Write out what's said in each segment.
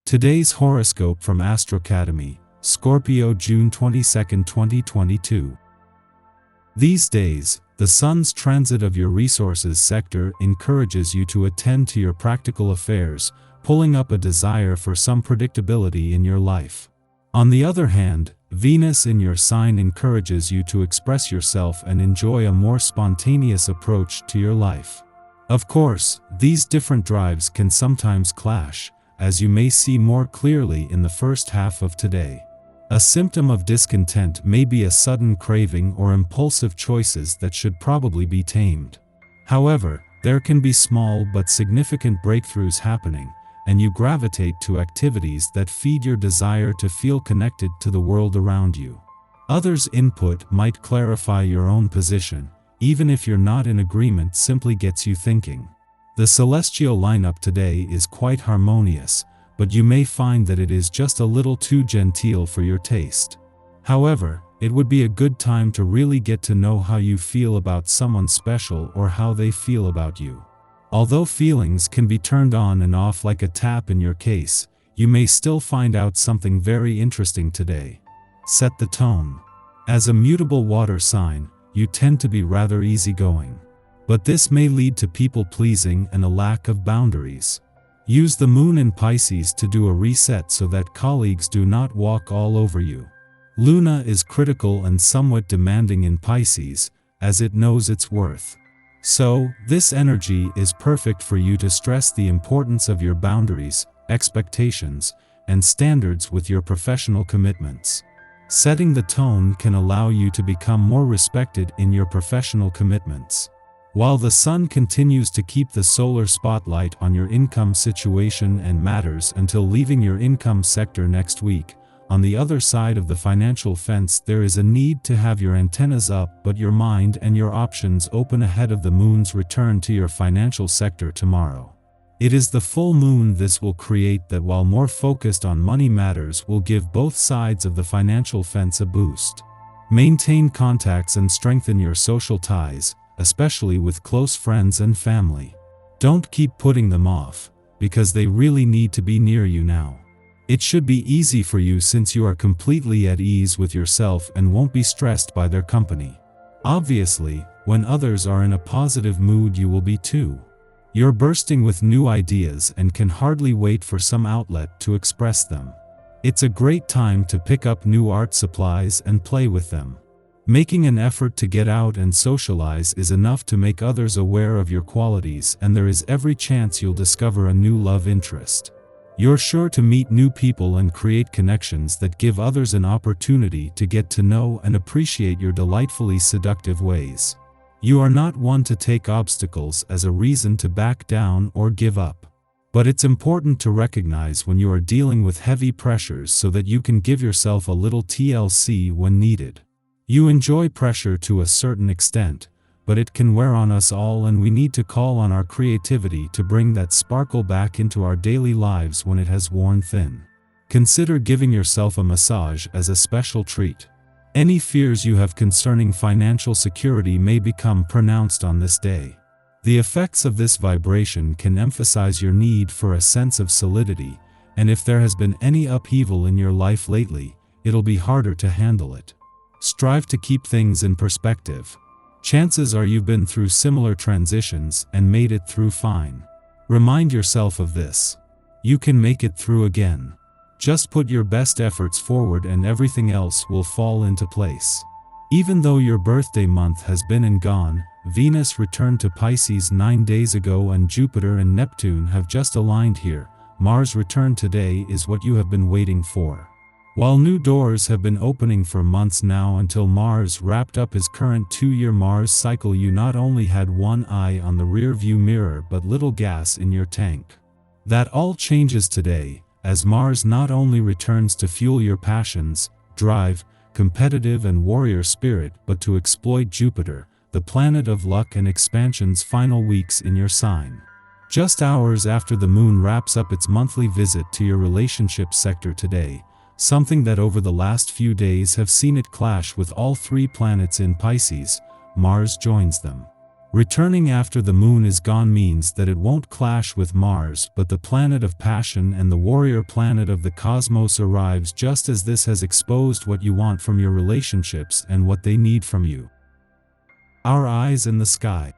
Today's horoscope from Astrocademy, Scorpio June 22, 2022. These days, the sun's transit of your resources sector encourages you to attend to your practical affairs, pulling up a desire for some predictability in your life. On the other hand, Venus in your sign encourages you to express yourself and enjoy a more spontaneous approach to your life. Of course, these different drives can sometimes clash, as you may see more clearly in the first half of today. A symptom of discontent may be a sudden craving or impulsive choices that should probably be tamed. However, there can be small but significant breakthroughs happening, and you gravitate to activities that feed your desire to feel connected to the world around you. Others' input might clarify your own position, even if you're not in agreement simply gets you thinking. The celestial lineup today is quite harmonious, but you may find that it is just a little too genteel for your taste. However, it would be a good time to really get to know how you feel about someone special or how they feel about you. Although feelings can be turned on and off like a tap in your case, you may still find out something very interesting today. Set the tone. As a mutable water sign, you tend to be rather easygoing. But this may lead to people-pleasing and a lack of boundaries. Use the moon in Pisces to do a reset so that colleagues do not walk all over you. Luna is critical and somewhat demanding in Pisces, as it knows its worth. So, this energy is perfect for you to stress the importance of your boundaries, expectations, and standards with your professional commitments. Setting the tone can allow you to become more respected in your professional commitments. While the sun continues to keep the solar spotlight on your income situation and matters until leaving your income sector next week, on the other side of the financial fence there is a need to have your antennas up but your mind and your options open ahead of the moon's return to your financial sector tomorrow. It is the full moon this will create that, while more focused on money matters, will give both sides of the financial fence a boost. Maintain contacts and strengthen your social ties, especially with close friends and family. Don't keep putting them off, because they really need to be near you now. It should be easy for you since you are completely at ease with yourself and won't be stressed by their company. Obviously, when others are in a positive mood you will be too. You're bursting with new ideas and can hardly wait for some outlet to express them. It's a great time to pick up new art supplies and play with them. Making an effort to get out and socialize is enough to make others aware of your qualities, and there is every chance you'll discover a new love interest. You're sure to meet new people and create connections that give others an opportunity to get to know and appreciate your delightfully seductive ways. You are not one to take obstacles as a reason to back down or give up. But it's important to recognize when you are dealing with heavy pressures so that you can give yourself a little TLC when needed. You enjoy pressure to a certain extent, but it can wear on us all, and we need to call on our creativity to bring that sparkle back into our daily lives when it has worn thin. Consider giving yourself a massage as a special treat. Any fears you have concerning financial security may become pronounced on this day. The effects of this vibration can emphasize your need for a sense of solidity, and if there has been any upheaval in your life lately, it'll be harder to handle it. Strive to keep things in perspective. Chances are you've been through similar transitions and made it through fine. Remind yourself of this. You can make it through again. Just put your best efforts forward and everything else will fall into place. Even though your birthday month has been and gone, Venus returned to Pisces 9 days ago and Jupiter and Neptune have just aligned here. Mars' return today is what you have been waiting for. While new doors have been opening for months now until Mars wrapped up his current 2-year Mars cycle, you not only had one eye on the rear-view mirror but little gas in your tank. That all changes today, as Mars not only returns to fuel your passions, drive, competitive and warrior spirit, but to exploit Jupiter, the planet of luck and expansion's final weeks in your sign. Just hours after the moon wraps up its monthly visit to your relationship sector today, something that over the last few days have seen it clash with all 3 planets in Pisces, Mars joins them. Returning after the moon is gone means that it won't clash with Mars, but the planet of passion and the warrior planet of the cosmos arrives just as this has exposed what you want from your relationships and what they need from you. Our eyes in the sky.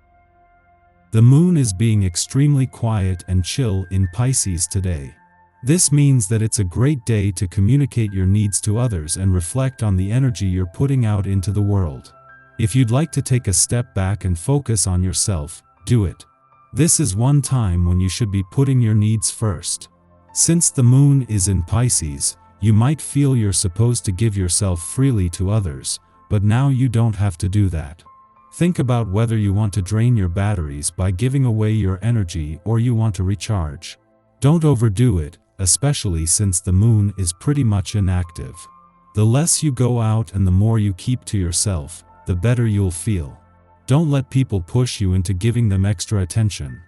The moon is being extremely quiet and chill in Pisces today. This means that it's a great day to communicate your needs to others and reflect on the energy you're putting out into the world. If you'd like to take a step back and focus on yourself, do it. This is one time when you should be putting your needs first. Since the moon is in Pisces, you might feel you're supposed to give yourself freely to others, but now you don't have to do that. Think about whether you want to drain your batteries by giving away your energy or you want to recharge. Don't overdo it, especially since the moon is pretty much inactive. The less you go out and the more you keep to yourself, the better you'll feel. Don't let people push you into giving them extra attention.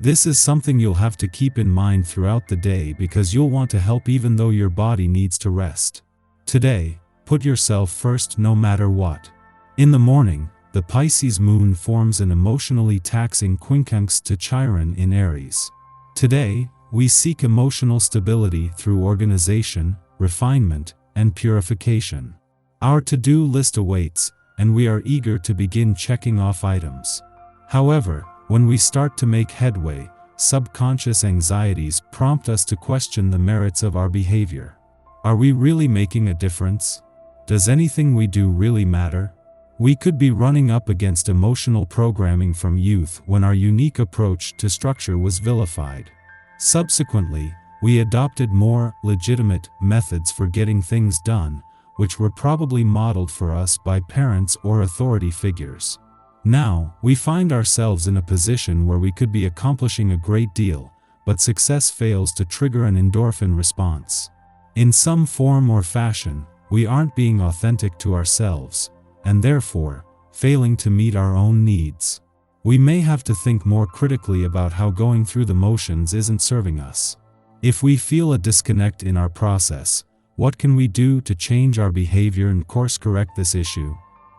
This is something you'll have to keep in mind throughout the day because you'll want to help even though your body needs to rest. Today, put yourself first no matter what. In the morning, the Pisces moon forms an emotionally taxing quincunx to Chiron in Aries. Today, we seek emotional stability through organization, refinement, and purification. Our to-do list awaits, and we are eager to begin checking off items. However, when we start to make headway, subconscious anxieties prompt us to question the merits of our behavior. Are we really making a difference? Does anything we do really matter? We could be running up against emotional programming from youth when our unique approach to structure was vilified. Subsequently, we adopted more legitimate methods for getting things done, which were probably modeled for us by parents or authority figures. Now, we find ourselves in a position where we could be accomplishing a great deal, but success fails to trigger an endorphin response. In some form or fashion, we aren't being authentic to ourselves, and therefore, failing to meet our own needs. We may have to think more critically about how going through the motions isn't serving us. If we feel a disconnect in our process, what can we do to change our behavior and course correct this issue?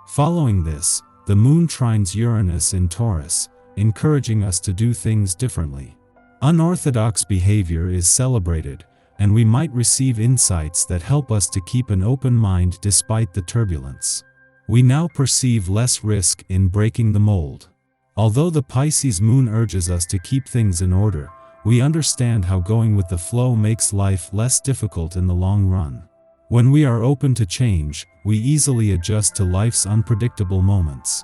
Following this, the moon trines Uranus in Taurus, encouraging us to do things differently. Unorthodox behavior is celebrated, and we might receive insights that help us to keep an open mind despite the turbulence. We now perceive less risk in breaking the mold. Although the Pisces moon urges us to keep things in order, we understand how going with the flow makes life less difficult in the long run. When we are open to change, we easily adjust to life's unpredictable moments.